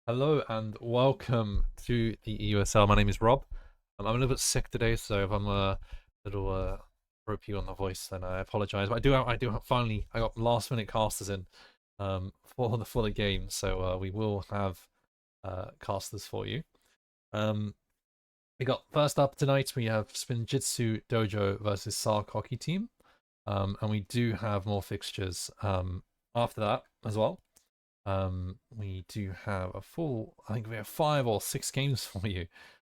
Hello and welcome to the EUSL. My name is Rob. I'm a little bit sick today, so if I'm a little ropey on the voice, then I apologize. But finally, I got last minute casters in for the game, so we will have casters for you. We got first up tonight. We have Spinjitsu Dojo versus Sark hockey team, and we do have more fixtures after that as well. We do have I think we have 5 or 6 games for you.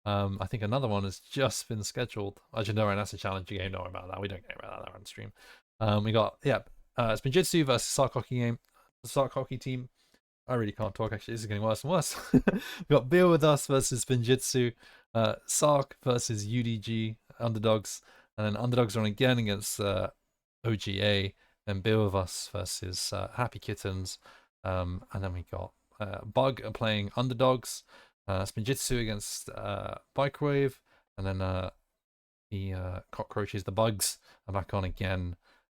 I think another one has just been scheduled. Actually, no, that's a challenger game. Don't worry about that. We don't care about that on stream. We got, Spinjitsu versus Sark hockey game. The Sark hockey team. I really can't talk, actually. This is getting worse and worse. We got Beer with Us versus Spinjitsu. Sark versus UDG Underdogs. And then Underdogs on again against OGA. Then Beer with Us versus Happy Kittens. And then we got Bug playing Underdogs, Spinjitsu against Bikewave, and then the Cockroaches, the Bugs, are back on again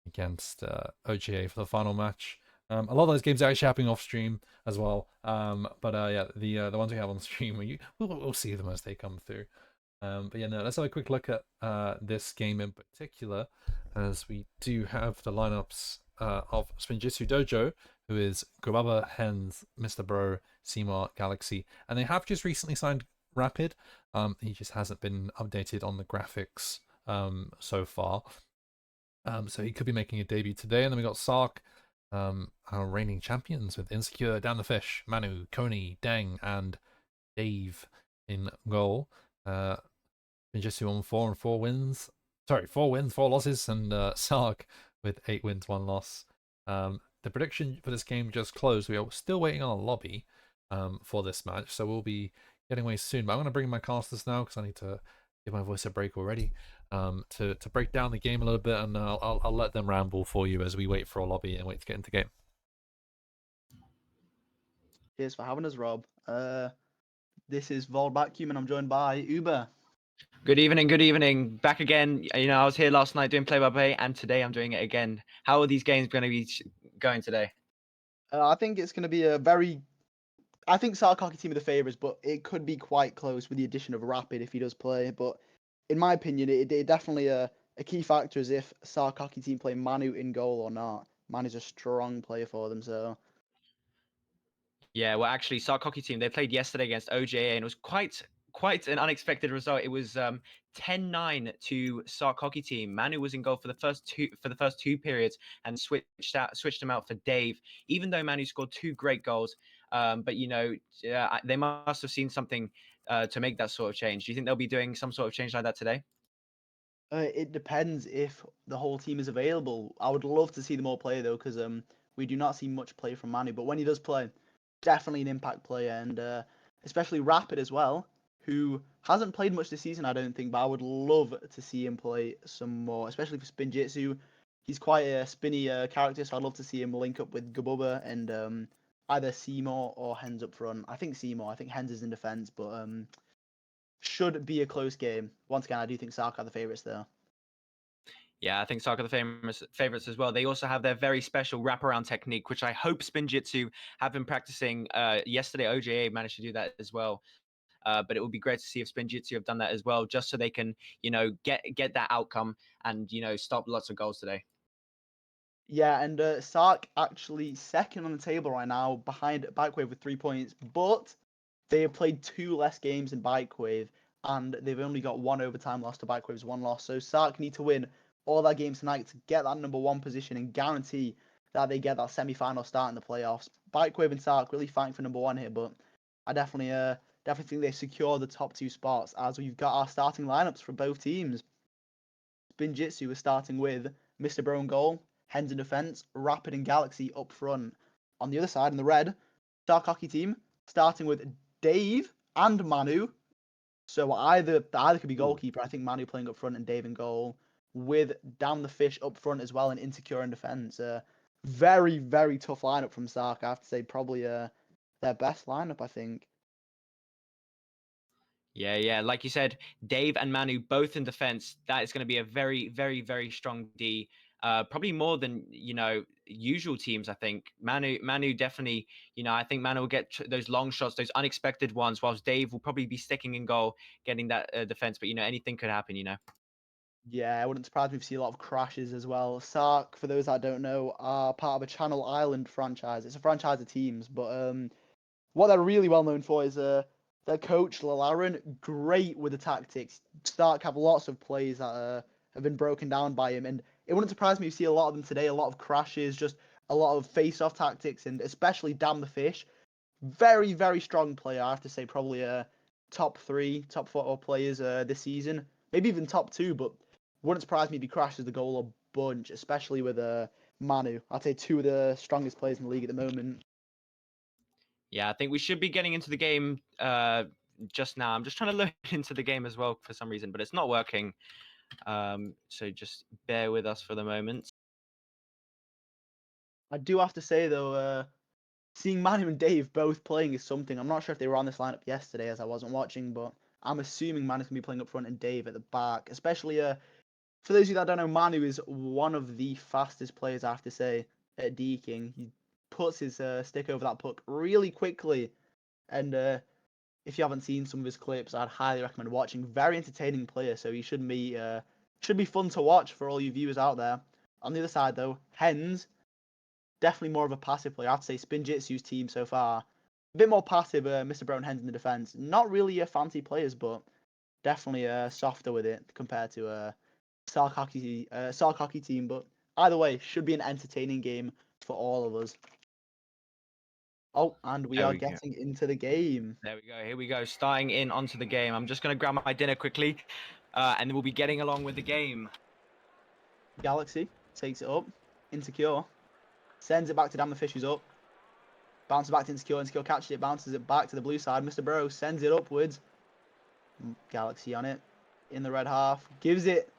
against OGA for the final match. A lot of those games are actually happening off stream as well. But yeah, the ones we have on stream, we'll see them as they come through. But yeah, no, let's have a quick look at this game in particular, as we do have the lineups of Spinjitsu Dojo, who is Grubaba, Hens, Mr. Bro, Seamar, Galaxy, and they have just recently signed Rapid. He just hasn't been updated on the graphics so far. So he could be making a debut today. And then we got Sark, our reigning champions with Insecure, Down the Fish, Manu, Coney, Deng, and Dave in goal. Spinjitsu on 4 and 4 wins. Sorry, 4 wins, 4 losses, and Sark with 8 wins, 1 loss. The prediction for this game just closed. We are still waiting on a lobby for this match, so we'll be getting away soon. But I'm going to bring my casters now because I need to give my voice a break already to break down the game a little bit, and I'll let them ramble for you as we wait for a lobby and wait to get into game. Cheers for having us, Rob. This is Vol Vacuum, and I'm joined by Uber. Good evening, good evening. Back again. I was here last night doing play-by-play, and today I'm doing it again. How are these games going to be going today? I think it's going to be a very. I think Sark hockey team are the favourites, but it could be quite close with the addition of Rapid if he does play. But in my opinion, it definitely a key factor is if Sark hockey team play Manu in goal or not. Manu's a strong player for them, so. Yeah, well, actually, Sark hockey team, they played yesterday against OJA, and it was quite an unexpected result. It was 10-9 to Sark hockey team. Manu was in goal for the first two periods and switched him out for Dave, even though Manu scored 2 great goals. But they must have seen something to make that sort of change. Do you think they'll be doing some sort of change like that today? It depends if the whole team is available. I would love to see them all play though, because we do not see much play from Manu. But when he does play, definitely an impact player, and especially Rapid as well, who hasn't played much this season, I don't think. But I would love to see him play some more, especially for Spinjitsu. He's quite a spinny character, so I'd love to see him link up with Gabuba and either Seymour or Hens up front. I think Seymour. I think Hens is in defense, but should be a close game. Once again, I do think Sark are the favourites there. Yeah, I think Sark are the favorites as well. They also have their very special wraparound technique, which I hope Spinjitsu have been practicing. Yesterday, OJA managed to do that as well. But it would be great to see if Spinjitsu have done that as well, just so they can, get that outcome and, stop lots of goals today. Yeah, and Sark actually second on the table right now, behind Bikewave with 3 points, but they have played 2 less games than Bikewave, and they've only got 1 overtime loss to Bikewave's 1 loss. So Sark need to win all their games tonight to get that number 1 position and guarantee that they get that semi-final start in the playoffs. Bikewave and Sark really fighting for number 1 here, but I definitely think they secure the top 2 spots, as we've got our starting lineups for both teams. Spinjitsu is starting with Mr. Bro in goal, Hens in defense, Rapid and Galaxy up front. On the other side, in the red, Sark hockey team starting with Dave and Manu. So either could be goalkeeper. I think Manu playing up front and Dave in goal, with Damn the Fish up front as well and Insecure in defense. Very, very tough lineup from Sark. I have to say, probably their best lineup, I think. Yeah. Like you said, Dave and Manu both in defense. That is going to be a very, very, very strong D. Probably more than, usual teams. I think Manu definitely, I think Manu will get those long shots, those unexpected ones, whilst Dave will probably be sticking in goal, getting that defense. But anything could happen. Yeah, it wouldn't surprise me to see a lot of crashes as well. Sark, for those that don't know, are part of a Channel Island franchise. It's a franchise of teams, but what they're really well known for is their coach Lalaran, great with the tactics. Stark have lots of plays that have been broken down by him, and it wouldn't surprise me to see a lot of them today. A lot of crashes, just a lot of face-off tactics, and especially Damn the Fish. Very, very strong player. I have to say, probably top 3, top 4 players this season. Maybe even top 2, but wouldn't surprise me if he crashes the goal a bunch, especially with Manu. I'd say 2 of the strongest players in the league at the moment. Yeah, I think we should be getting into the game just now. I'm just trying to look into the game as well for some reason, but it's not working. So just bear with us for the moment. I do have to say, though, seeing Manu and Dave both playing is something. I'm not sure if they were on this lineup yesterday as I wasn't watching, but I'm assuming Manu's going to be playing up front and Dave at the back. Especially, for those of you that don't know, Manu is one of the fastest players, I have to say, at deking. He puts his stick over that puck really quickly. And if you haven't seen some of his clips, I'd highly recommend watching. Very entertaining player, so he should be fun to watch for all you viewers out there. On the other side, though, Hens, definitely more of a passive player. I'd say Spinjitsu's team so far, a bit more passive. Mr. Brown Hens in the defense, not really fancy players, but definitely softer with it compared to Sark hockey team. But either way, should be an entertaining game for all of us. Oh, and we are getting into the game. There we go. Here we go. Starting in onto the game. I'm just going to grab my dinner quickly, and then we'll be getting along with the game. Galaxy takes it up. Insecure. Sends it back to Damn the Fish, who's up. Bounces back to Insecure. Insecure catches it, bounces it back to the blue side. Mr. Bro sends it upwards. Galaxy on it. In the red half. Gives it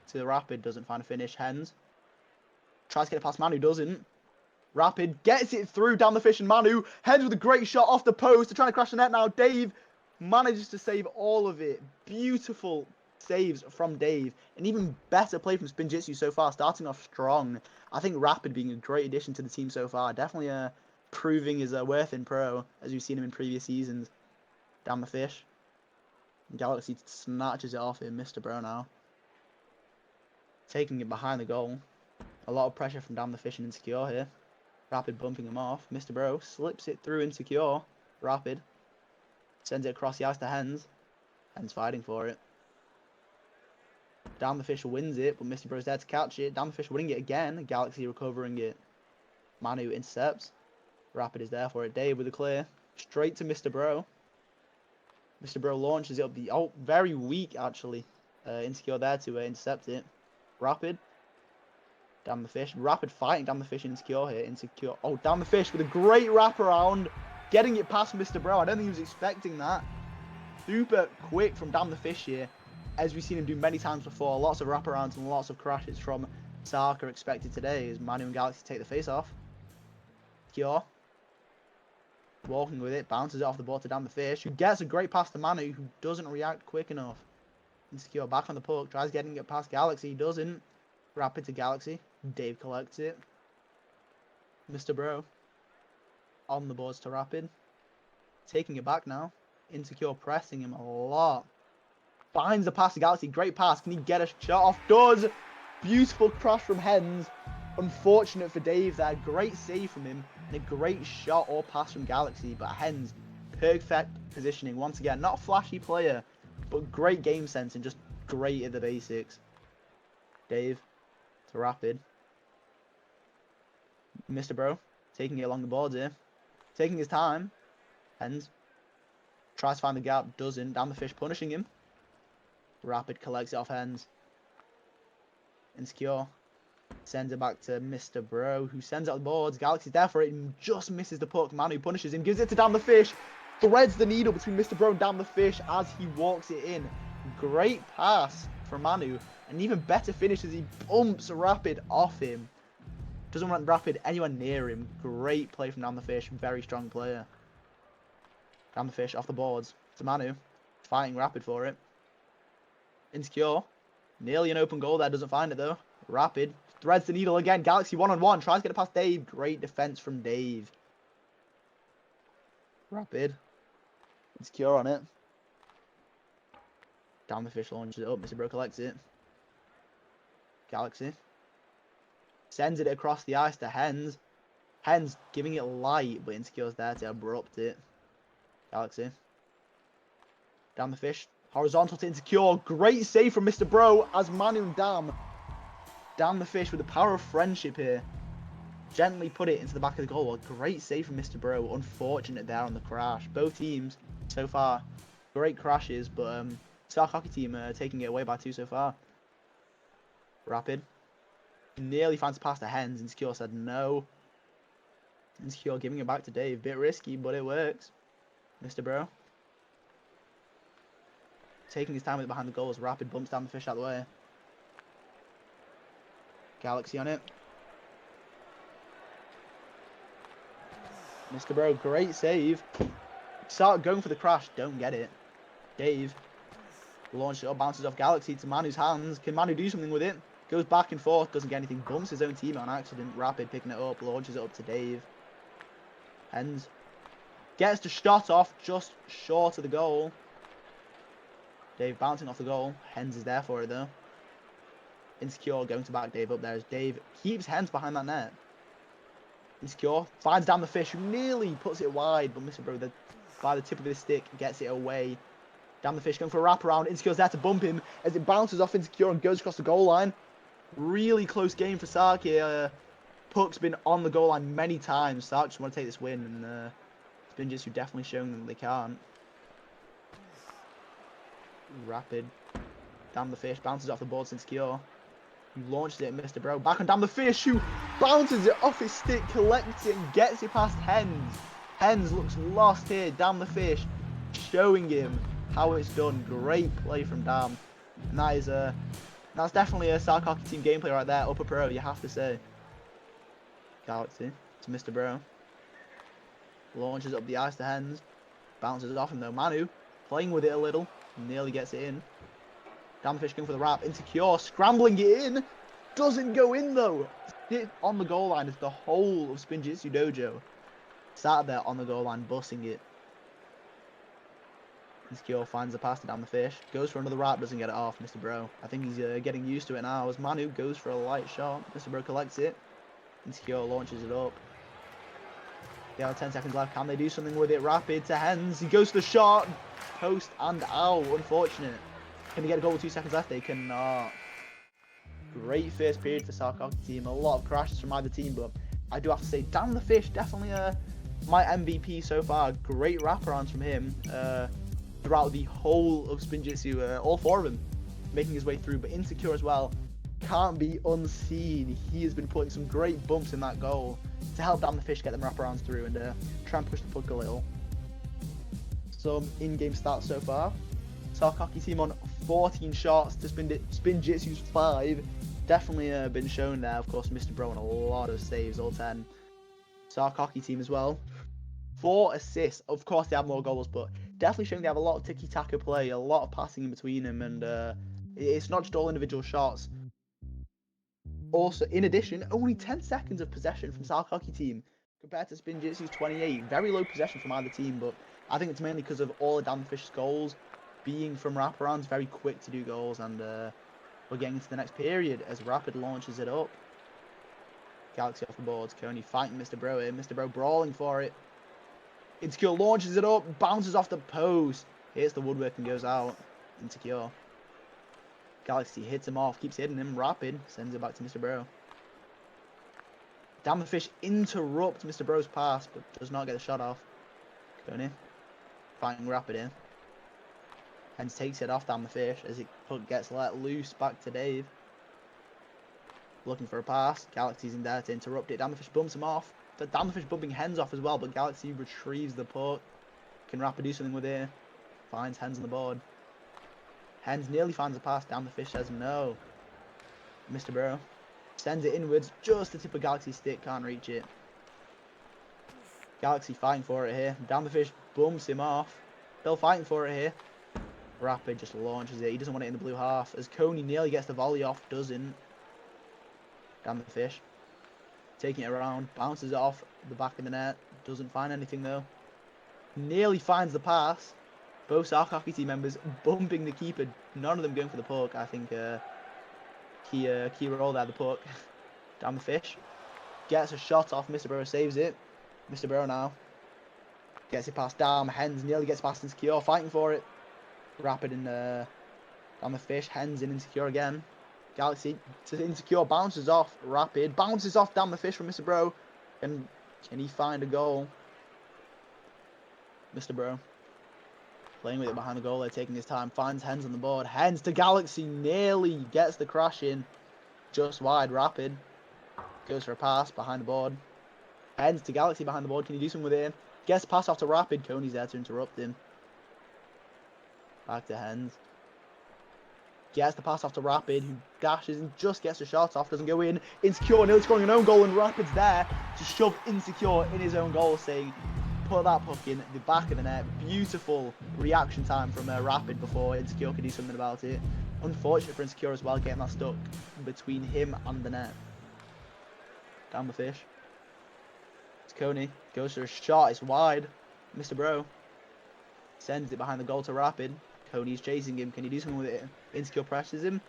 to the Rapid. Doesn't find a finish. Hens. Tries to get it past Manu. Doesn't. Rapid gets it through Down the Fish and Manu. Hens with a great shot off the post. They're trying to crash the net now. Dave manages to save all of it. Beautiful saves from Dave. An even better play from Spinjitsu so far. Starting off strong. I think Rapid being a great addition to the team so far. Definitely proving his worth in pro, as we've seen him in previous seasons. Down the Fish. Galaxy snatches it off him. Mr. Bro now. Taking it behind the goal. A lot of pressure from Down the Fish and Insecure here. Rapid bumping him off. Mr. Bro slips it through Insecure. Rapid sends it across the ice to Hens. Hens fighting for it. Down the Fish wins it, but Mr. Bro's there to catch it. Down the Fish winning it again. Galaxy recovering it. Manu intercepts. Rapid is there for it. Dave with a clear. Straight to Mr. Bro. Mr. Bro launches it up the... Oh, very weak, actually. Insecure there to intercept it. Rapid. Down the Fish. Rapid fighting Down the Fish and Insecure here. Insecure. Oh, Down the Fish with a great wraparound. Getting it past Mr. Bro. I don't think he was expecting that. Super quick from Down the Fish here. As we've seen him do many times before. Lots of wraparounds and lots of crashes from Sark are expected today as Manu and Galaxy take the face off. Insecure. Walking with it. Bounces it off the ball to Down the Fish. Who gets a great pass to Manu, who doesn't react quick enough. Insecure back on the puck. Tries getting it past Galaxy. Doesn't. Rapid to Galaxy. Dave collects it. Mr. Bro on the boards to Rapid. Taking it back now. Insecure pressing him a lot. Finds the pass to Galaxy. Great pass. Can he get a shot off? Does. Beautiful crash from Hens. Unfortunate for Dave there. Great save from him. And a great shot or pass from Galaxy. But Hens, perfect positioning. Once again, not a flashy player, but great game sense and just great at the basics. Dave to Rapid. Mr. Bro taking it along the boards here. Taking his time. Hens tries to find the gap. Doesn't. Down the Fish punishing him. Rapid collects it off Hens. Insecure. Sends it back to Mr. Bro, who sends out the boards. Galaxy's there for it and just misses the puck. Manu punishes him. Gives it to Down the Fish. Threads the needle between Mr. Bro and Down the Fish as he walks it in. Great pass from Manu. An even better finish as he bumps Rapid off him. Doesn't want Rapid anywhere near him. Great play from Down the Fish. Very strong player. Down the Fish off the boards to Manu. Fighting Rapid for it. Insecure. Nearly an open goal there. Doesn't find it though. Rapid Threads the needle again. Galaxy 1-on-1. Tries to get it past Dave. Great defense from Dave. Rapid. Insecure on it. Down the fish, launches it up. Mr. Bro collects it. Galaxy. Sends it across the ice to Hens. Hens giving it light, but Insecure's there to abrupt it. Galaxy. Down the fish. Horizontal to Insecure. Great save from Mr. Bro as Manu and Dam. Down the fish with the power of friendship here. Gently put it into the back of the goal. A great save from Mr. Bro. Unfortunate there on the crash. Both teams so far great crashes, but Sark Hockey team taking it away by 2 so far. Rapid. Nearly finds a pass to Hens. Insecure said no. Insecure giving it back to Dave. Bit risky, but it works. Mr. Bro. Taking his time with it behind the goals. Rapid bumps down the fish out of the way. Galaxy on it. Mr. Bro, great save. Start going for the crash. Don't get it. Dave. Launches it up, bounces off Galaxy to Manu's hands. Can Manu do something with it? Goes back and forth, doesn't get anything. Bumps his own teammate on accident. Rapid picking it up, launches it up to Dave. Hens. Gets the shot off, just short of the goal. Dave bouncing off the goal. Hens is there for it though. Insecure going to back Dave up there as Dave keeps Hens behind that net. Insecure finds down the fish, who nearly puts it wide, but Mr. Bro, by the tip of his stick, gets it away. Down the fish going for a wraparound. Insecure's there to bump him as it bounces off Insecure and goes across the goal line. Really close game for Sark here. Puck's been on the goal line many times. Sark just want to take this win, and Spinjitsu definitely showing them they can't. Rapid. Down the fish, bounces off the board to Insecure. He launches it at Mr. Bro. Back on down the fish, who bounces it off his stick, collects it, and gets it past Hens. Hens looks lost here. Down the fish, showing him how it's done. Great play from Dam. And that is that's definitely a Sark Hockey team gameplay right there. Upper pro, you have to say. Galaxy to Mr. Bro. Launches up the ice to Hens. Bounces it off him though. Manu playing with it a little. Nearly gets it in. Down the fish going for the wrap. Insecure scrambling it in. Doesn't go in though. Sit on the goal line as the whole of Spinjitsu Dojo. Sat there on the goal line bussing it. Insecure finds the pass to down the fish. Goes for another wrap. Doesn't get it off. Mr. Bro. I think he's getting used to it now as Manu goes for a light shot. Mr. Bro collects it. Insecure launches it up. They have 10 seconds left. Can they do something with it? Rapid to Hens. He goes to the shot. Post and out. Unfortunate. Can they get a goal with 2 seconds left? They cannot. Great first period for Sark Hockey team. A lot of crashes from either team, but I do have to say, down the fish, definitely my MVP so far. Great wraparounds from him throughout the whole of Spinjitsu. All 4 of them making his way through, but Insecure as well. Can't be unseen. He has been putting some great bumps in that goal to help down the fish get them wraparounds through and try and push the puck a little. Some in-game stats so far. Sark Hockey team on 14 shots to Spinjitsu's 5. Definitely been shown there. Of course, Mr. Bro on a lot of saves, all 10. Sark Hockey team as well. 4 assists. Of course, they have more goals, but definitely showing they have a lot of tiki-taka play, a lot of passing in between them, and it's not just all individual shots. Also, in addition, only 10 seconds of possession from Sark Hockey team compared to Spinjitsu's 28. Very low possession from either team, but I think it's mainly because of all the down the fish's goals being from wraparounds, very quick to do goals, and we're getting into the next period as Rapid launches it up. Galaxy off the boards. Coney fighting Mr. Bro here. Mr. Bro brawling for it. Insecure launches it up, bounces off the post. Hits the woodwork and goes out. Insecure. Galaxy hits him off, keeps hitting him. Rapid sends it back to Mr. Bro. Down the fish interrupts Mr. Bro's pass, but does not get the shot off. Coney fighting Rapid here. Hens takes it off down the fish as it gets let loose back to Dave. Looking for a pass. Galaxy's in there to interrupt it. Down the fish bumps him off. Down the fish bumping Hens off as well, but Galaxy retrieves the puck. Can Rapid do something with it? Finds Hens on the board. Hens nearly finds a pass. Down the fish says no. Mr. Bro sends it inwards. Just the tip of Galaxy's stick. Can't reach it. Galaxy fighting for it here. Down the fish bumps him off. Still fighting for it here. Rapid just launches it. He doesn't want it in the blue half. As Coney nearly gets the volley off. Doesn't. Down the fish. Taking it around, bounces it off the back of the net. Doesn't find anything though. Nearly finds the pass. Both Sark hockey team members bumping the keeper. None of them going for the puck. I think key roll there, the puck. Down the fish. Gets a shot off. Mr. Burrow saves it. Mr. Burrow now gets it past down. Hens nearly gets past Insecure. Fighting for it. Rapid and down the fish. Hens in Insecure again. Galaxy to Insecure. Bounces off. Rapid. Bounces off down the fish from Mr. Burrow. And can he find a goal? Mr. Burrow playing with it behind the goal. They're taking his time. Finds Hens on the board. Hens to Galaxy. Nearly gets the crash in. Just wide. Rapid. Goes for a pass behind the board. Hens to Galaxy behind the board. Can he do something with it? Gets pass off to Rapid. Coney's there to interrupt him. Back to Hens. Gets the pass off to Rapid, who dashes and just gets a shot off. Doesn't go in. Insecure nearly scoring an own goal, and Rapid's there to shove Insecure in his own goal, saying, put that puck in the back of the net. Beautiful reaction time from Rapid before Insecure could do something about it. Unfortunate for Insecure as well, getting that stuck between him and the net. Down the fish. It's Coney. Goes for a shot. It's wide. Mr. Bro sends it behind the goal to Rapid. Coney's chasing him. Can he do something with it? Insecure presses him.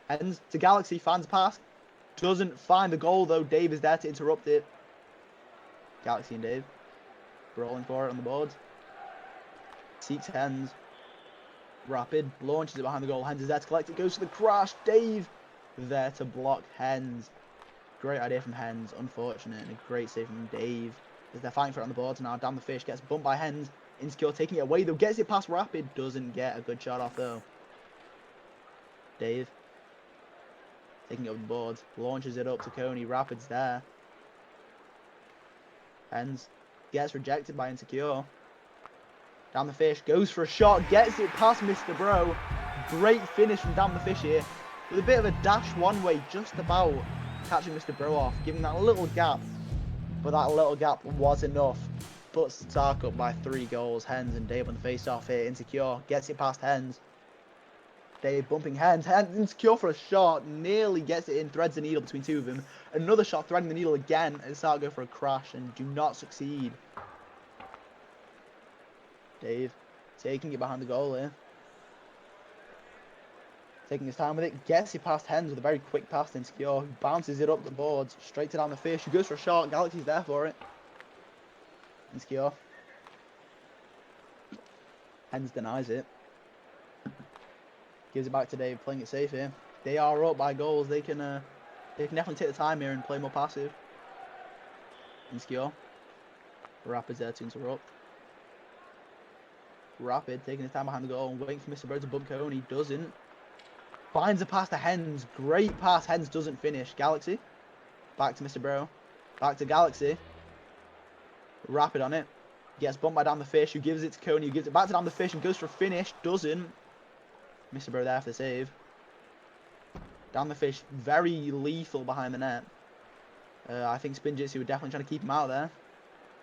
Ends to Galaxy. Finds a pass. Doesn't find the goal though. Dave is there to interrupt it. Galaxy and Dave brawling for it on the board. Seeks Hens. Rapid launches it behind the goal. Hens is there to collect it. Goes for the crash. Dave there to block Hens. Great idea from Hens. Unfortunate. And a great save from Dave. As they're fighting for it on the board now. Down the fish. Gets bumped by Hens. Insecure taking it away though. Gets it past Rapid. Doesn't get a good shot off though. Dave taking it over the board. Launches it up to Coney. Rapid's there. Hens gets rejected by Insecure. Down the fish. Goes for a shot. Gets it past Mr. Bro. Great finish from down the fish here. With a bit of a dash one way. Just about catching Mr. Bro off. Giving that little gap. But that little gap was enough. Puts Sark up by 3 goals. Hens and Dave on the face-off here. Insecure gets it past Hens. Dave bumping Hens. Hens Insecure for a shot. Nearly gets it in. Threads the needle between 2 of them. Another shot threading the needle again. And Sark go for a crash and do not succeed. Dave taking it behind the goal here. Taking his time with it. Gets it past Hens with a very quick pass to Insecure. Bounces it up the boards. Straight to down the fish. He goes for a shot. Galaxy's there for it. Insecure. Hens denies it. Gives it back to Dave, playing it safe here. They are up by goals. They can definitely take the time here and play more passive. Insecure. Rapid's there to interrupt. Rapid taking his time behind the goal and waiting for Mr. Bird to bump Coney. Doesn't. Finds a pass to Hens. Great pass. Hens doesn't finish. Galaxy. Back to Mr. Bro. Back to Galaxy. Rapid on it. Gets bumped by Down the Fish, who gives it to Coney, who gives it back to Down the Fish and goes for a finish. Doesn't. Mr. Bro there for the save. Down the Fish, very lethal behind the net. I think Spinjitsu were definitely trying to keep him out there.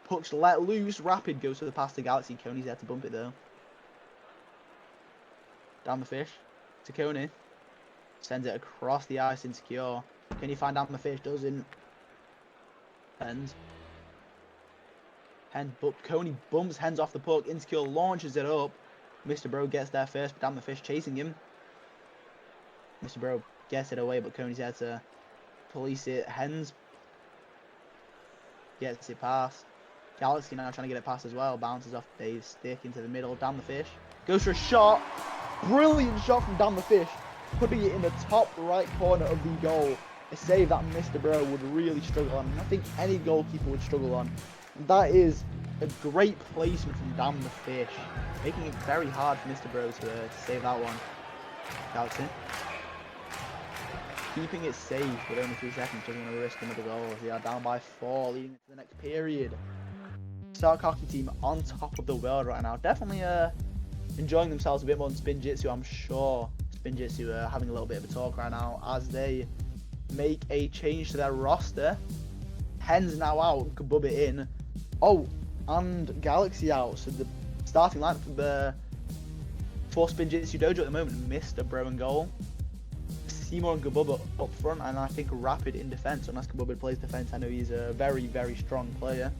Puck's let loose. Rapid goes for the pass to Galaxy. Coney's there to bump it though. Down the Fish to Coney. Sends it across the ice. Insecure. Can you find Down the Fish? Doesn't. Hens. But Coney bumps Hens off the puck. Insecure launches it up. Mr. Bro gets there first, but Down the Fish chasing him. Mr. Bro gets it away, but Coney's there to police it. Hens gets it past. Galaxy now trying to get it past as well. Bounces off Dave's stick into the middle. Down the Fish. Goes for a shot. Brilliant shot from Down the Fish. Putting it in the top right corner of the goal. A save that Mr. Bro would really struggle on. And I think any goalkeeper would struggle on. That is a great placement from Down the Fish, making it very hard for Mr. Bro to save that one. Galaxy. Keeping it safe with only 3 seconds, doesn't want to risk another goal. They are down by 4, leading into the next period. Sark hockey team on top of the world right now. Definitely enjoying themselves a bit more than Spinjitsu. I'm sure Spinjitsu are having a little bit of a talk right now as they make a change to their roster. Hens now out, could bub it in. Oh, and Galaxy out. So the starting lineup for Spinjitsu Dojo at the moment: Mr. Bro in goal, Seymour and Gabubba up front, and I think Rapid in defense. Unless Gabubba plays defense, I know he's a very, very strong player.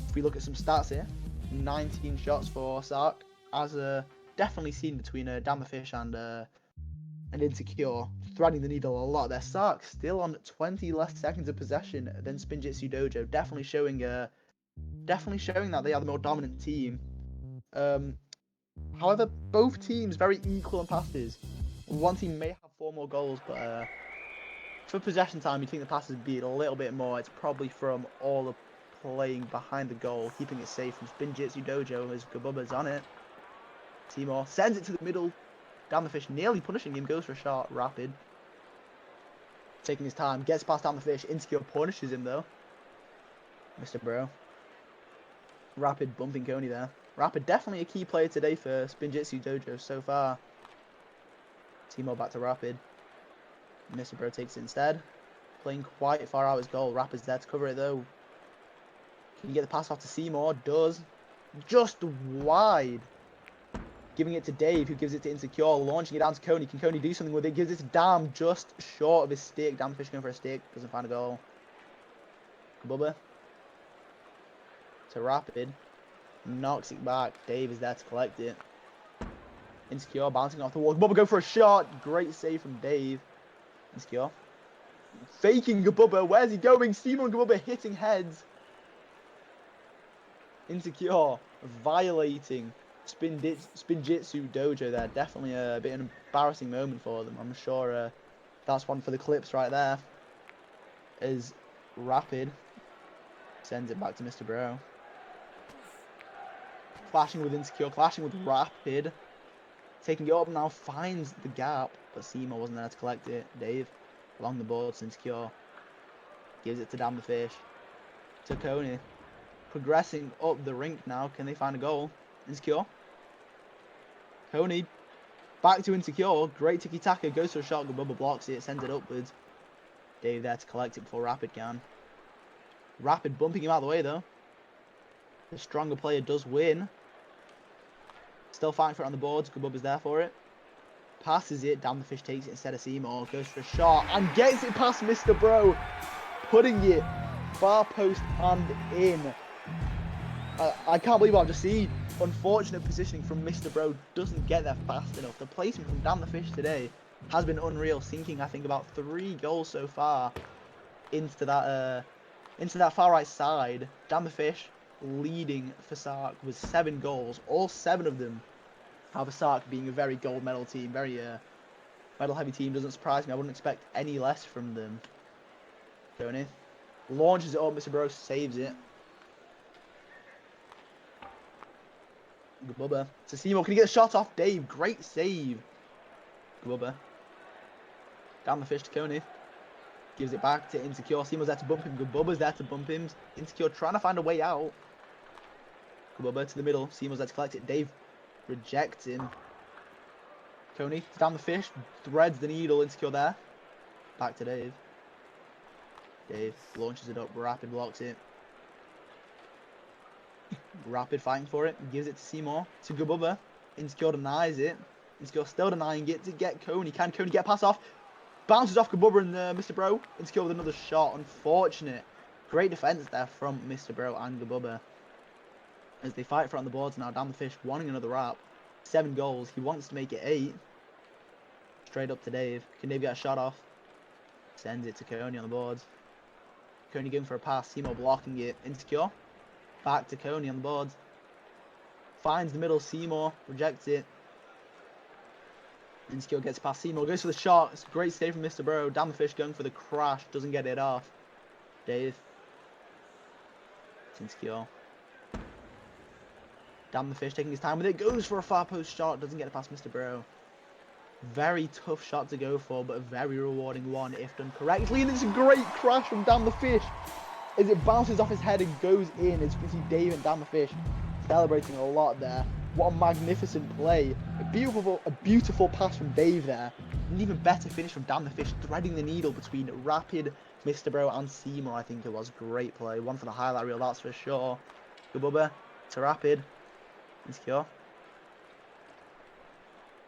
If we look at some stats here, 19 shots for Sark, as definitely seen between Damn the Fish and Insecure, threading the needle a lot there. Sark still on 20 less seconds of possession than Spinjitsu Dojo, definitely showing that they are the more dominant team. However, both teams very equal in passes. One team may have 4 more goals, but for possession time, you think the passes would be a little bit more. It's probably from all the playing behind the goal, keeping it safe from Spinjitsu Dojo as Gabubba's on it. Seymour sends it to the middle. Down the Fish nearly punishing him, goes for a shot. Rapid taking his time, gets past Down the Fish. Insecure punishes him though. Mr. Bro. Rapid bumping Coney there. Rapid definitely a key player today for Spinjitsu Dojo so far. Seymour back to Rapid. Mr. Bro takes it instead. Playing quite far out his goal. Rapid's there to cover it though. Can you get the pass off to Seymour? Does. Just wide. Giving it to Dave, who gives it to Insecure. Launching it down to Coney. Can Coney do something with it? Gives it to Dam, just short of his stick. Damn Fish going for a stick. Doesn't find a goal. Bubba. To Rapid. Knocks it back. Dave is there to collect it. Insecure bouncing off the wall. Bubba go for a shot. Great save from Dave. Insecure. Faking Gabubba. Where's he going? Seymour and Gabubba hitting heads. Insecure. Violating Spinjitsu Dojo there. Definitely a bit of an embarrassing moment for them. I'm sure that's one for the clips right there. As Rapid sends it back to Mr. Bro. Clashing with Insecure, clashing with Rapid. Taking it up now, finds the gap, but Seymour wasn't there to collect it. Dave, along the boards, Insecure. Gives it to Damn the Fish. To Coney. Progressing up the rink now. Can they find a goal? Insecure. Coney. Back to Insecure. Great tiki-taka. Goes for a shot. Gabubba blocks it. Sends it upwards. Dave there to collect it before Rapid can. Rapid bumping him out of the way though. The stronger player does win. Still fighting for it on the boards. Gabubba's there for it. Passes it. Damn the Fish takes it instead of Seymour. Goes for a shot and gets it past Mr. Bro. Putting it far post and in. I can't believe what I've just seen. Unfortunate positioning from Mr. Bro. Doesn't get there fast enough. The placement from Damn the Fish today has been unreal. Sinking I think about 3 goals so far into that far right side. Damn the Fish leading for Sark with 7 goals. All 7 of them. However, Sark being a very gold medal team, very medal heavy team, doesn't surprise me. I wouldn't expect any less from them. Going in. Launches it up, Mr. Bro saves it. Gabubba to Seymour. Can he get a shot off Dave? Great save. Gabubba. Down the Fish to Coney. Gives it back to Insecure. Seymour's there to bump him. Gabubba's there to bump him. Insecure trying to find a way out. Gabubba to the middle. Seymour's there to collect it. Dave rejects him. Coney down the Fish. Threads the needle. Insecure there. Back to Dave. Dave launches it up. Rapid blocks it. Rapid fighting for it. Gives it to Seymour. To Gabubba. Insecure denies it. Insecure still denying it to get Coney. Can Coney get a pass off? Bounces off Gabubba and Mr. Bro. Insecure with another shot. Unfortunate. Great defense there from Mr. Bro and Gabubba. As they fight for it on the boards now. Down the Fish wanting another wrap. 7 goals. He wants to make it 8. Straight up to Dave. Can Dave get a shot off? Sends it to Coney on the boards. Coney going for a pass. Seymour blocking it. Insecure. Back to Coney on the boards. Finds the middle. Seymour rejects it. Insecure gets past Seymour. Goes for the shot. It's a great save from Mr. Bro. Damn the Fish going for the crash. Doesn't get it off. Dave. It's Insecure. Damn the Fish taking his time with it. Goes for a far post shot. Doesn't get it past Mr. Bro. Very tough shot to go for, but a very rewarding one if done correctly. And it's a great crash from Damn the Fish as it bounces off his head and goes in. As you can see Dave and Damn the Fish celebrating a lot there. What a magnificent play. A beautiful pass from Dave there. An even better finish from Damn the Fish, threading the needle between Rapid, Mr. Bro and Seymour. I think it was great play. One for the highlight reel, that's for sure. Gabubba to Rapid. Insecure.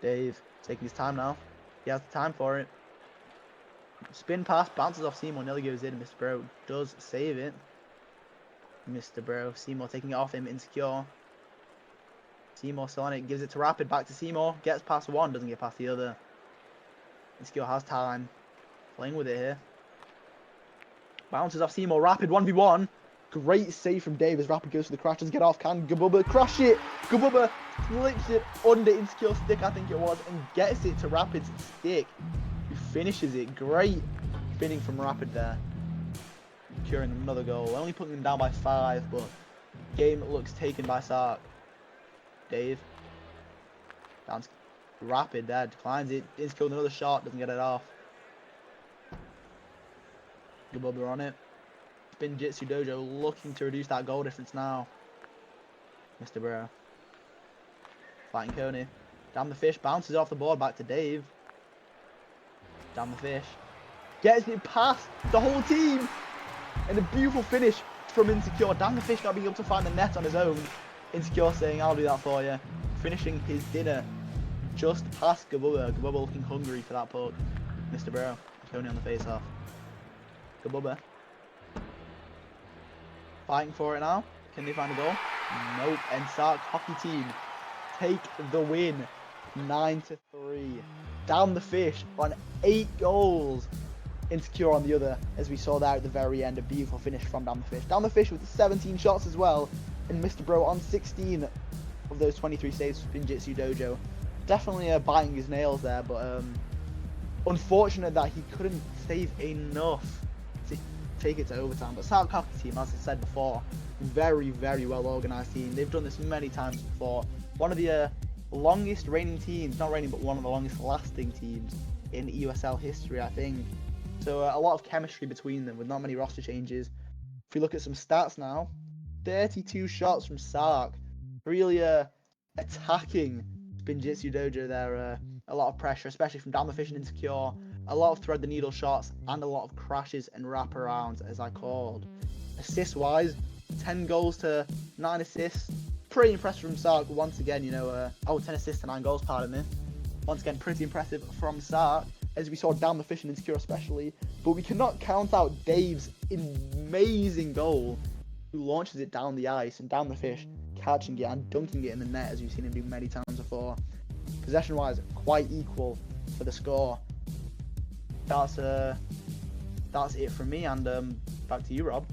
Dave taking his time now. He has the time for it. Spin pass, bounces off Seymour, nearly goes in. Mr. Bro does save it. Mr. Bro, Seymour taking it off him, insecure. Seymour still on it, gives it to Rapid, back to Seymour, gets past one, doesn't get past the other. Insecure has time, playing with it here. Bounces off Seymour, Rapid 1v1. Great save from Dave as Rapid goes for the crash, doesn't get off, can Gabubba crash it? Gabubba flips it under Insecure stick, I think it was, and gets it to Rapid's stick, who finishes it. Great spinning from Rapid there. Securing another goal, only putting them down by 5, but game looks taken by Sark. Dave. Down Rapid there, declines it. Insecure with another shot, doesn't get it off. Gabubba on it. Spinjitsu Dojo looking to reduce that goal difference now. Mr. Bro. Fighting Coney. Damn the Fish bounces off the board back to Dave. Damn the Fish. Gets it past the whole team. And a beautiful finish from Insecure. Damn the Fish not being able to find the net on his own. Insecure saying, I'll do that for you. Finishing his dinner just past Gabubba. Gabubba looking hungry for that puck. Mr. Bro. Coney on the face off. Gabubba. Fighting for it now. Can they find a goal? Nope. And Sark hockey team take the win. 9-3. Down the Fish on 8 goals. Insecure on the other, as we saw there at the very end. A beautiful finish from Down the Fish. Down the Fish with 17 shots as well. And Mr. Bro on 16 of those 23 saves for Spinjitsu Dojo. Definitely biting his nails there, but unfortunate that he couldn't save enough to take it to overtime. But Sark hockey team, as I said before, very, very well organised team. They've done this many times before. One of the longest reigning teams, not reigning, but one of the longest lasting teams in EUSL history, I think. So a lot of chemistry between them with not many roster changes. If we look at some stats now, 32 shots from Sark. Really attacking Spinjitsu Dojo there. A lot of pressure, especially from Down the Fish and Insecure. A lot of thread the needle shots and a lot of crashes and wraparounds, as I called. Assist wise, 10 goals to 9 assists. Pretty impressive from Sark once again, 10 assists to 9 goals, pardon me. Once again, pretty impressive from Sark, as we saw Down the Fish and Insecure especially. But we cannot count out Dave's amazing goal, who launches it down the ice, and Down the Fish catching it and dunking it in the net, as we've seen him do many times before. Possession wise, quite equal for the score. That's it from me, and back to you, Rob.